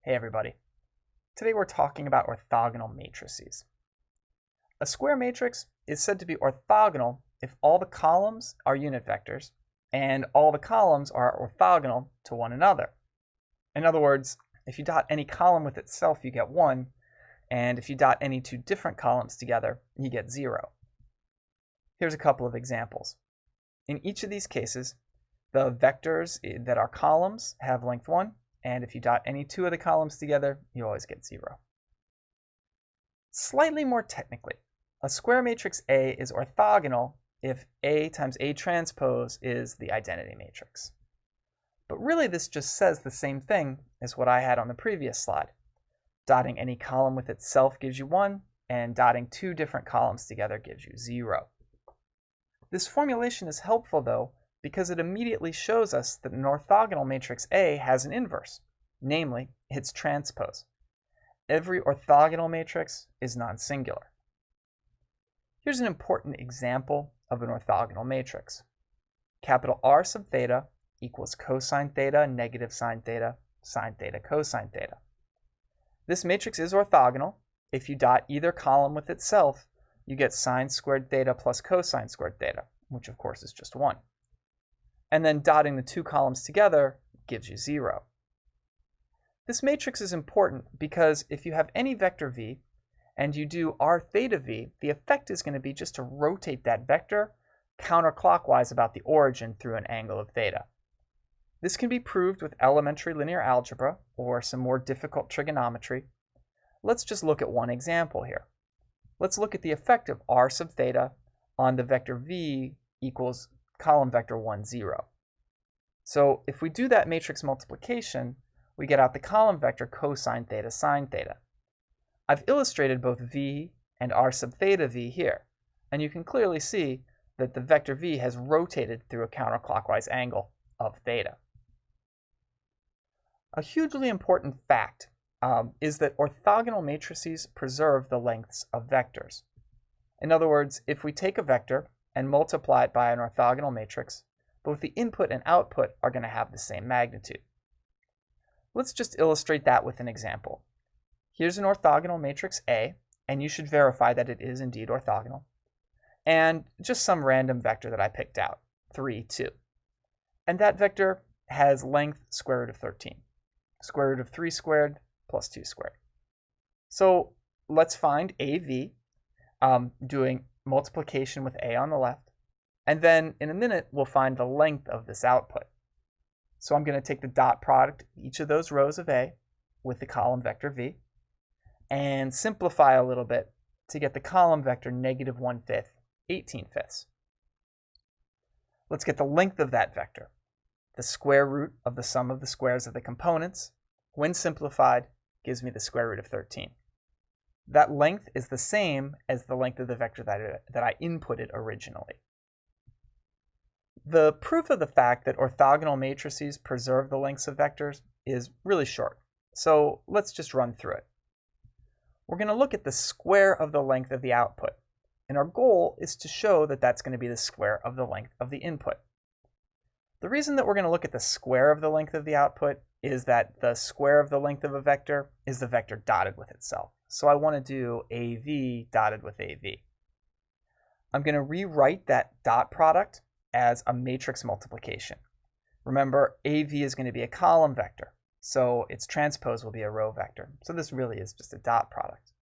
Hey everybody. Today we're talking about orthogonal matrices. A square matrix is said to be orthogonal if all the columns are unit vectors and all the columns are orthogonal to one another. In other words, if you dot any column with itself, you get 1, and if you dot any two different columns together, you get 0. Here's a couple of examples. In each of these cases, the vectors that are columns have length 1, and if you dot any two of the columns together, you always get 0. Slightly more technically, a square matrix A is orthogonal if A times A transpose is the identity matrix. But really this just says the same thing as what I had on the previous slide. Dotting any column with itself gives you 1, and dotting two different columns together gives you 0. This formulation is helpful though, because it immediately shows us that an orthogonal matrix A has an inverse, namely its transpose. Every orthogonal matrix is non-singular. Here's an important example of an orthogonal matrix. Capital R sub theta equals cosine theta, negative sine theta, cosine theta. This matrix is orthogonal. If you dot either column with itself, you get sine squared theta plus cosine squared theta, which of course is just 1. And then dotting the two columns together gives you 0. This matrix is important because if you have any vector v and you do r theta v, the effect is going to be just to rotate that vector counterclockwise about the origin through an angle of theta. This can be proved with elementary linear algebra or some more difficult trigonometry. Let's just look at one example here. Let's look at the effect of r sub theta on the vector v equals column vector 1, 0. So if we do that matrix multiplication, we get out the column vector cosine theta, sine theta. I've illustrated both v and r sub theta v here, and you can clearly see that the vector v has rotated through a counterclockwise angle of theta. A hugely important fact is that orthogonal matrices preserve the lengths of vectors. In other words, if we take a vector and multiply it by an orthogonal matrix, both the input and output are going to have the same magnitude. Let's just illustrate that with an example. Here's an orthogonal matrix A, and you should verify that it is indeed orthogonal. And just some random vector that I picked out, 3, 2. And that vector has length square root of 13. Square root of 3 squared plus 2 squared. So let's find AV, doing multiplication with A on the left, and then in a minute we'll find the length of this output. So I'm going to take the dot product of each of those rows of A with the column vector V and simplify a little bit to get the column vector negative 1/5, 18/5. Let's get the length of that vector. The square root of the sum of the squares of the components, when simplified, gives me the square root of 13. That length is the same as the length of the vector that I inputted originally. The proof of the fact that orthogonal matrices preserve the lengths of vectors is really short, so let's just run through it. We're going to look at the square of the length of the output, and our goal is to show that that's going to be the square of the length of the input. The reason that we're going to look at the square of the length of the output is that the square of the length of a vector is the vector dotted with itself. So I want to do AV dotted with AV. I'm going to rewrite that dot product as a matrix multiplication. Remember, AV is going to be a column vector, so its transpose will be a row vector. So this really is just a dot product.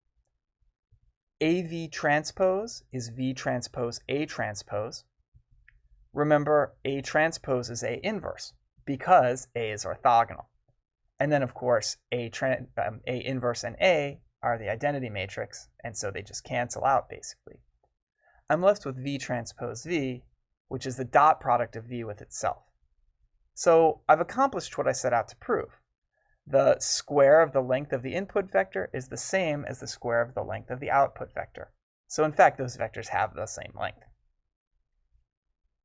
AV transpose is V transpose A transpose. Remember, A transpose is A inverse because A is orthogonal. And then, of course, A inverse and A are the identity matrix, and so they just cancel out, basically. I'm left with V transpose V, which is the dot product of V with itself. So I've accomplished what I set out to prove. The square of the length of the input vector is the same as the square of the length of the output vector. So in fact, those vectors have the same length.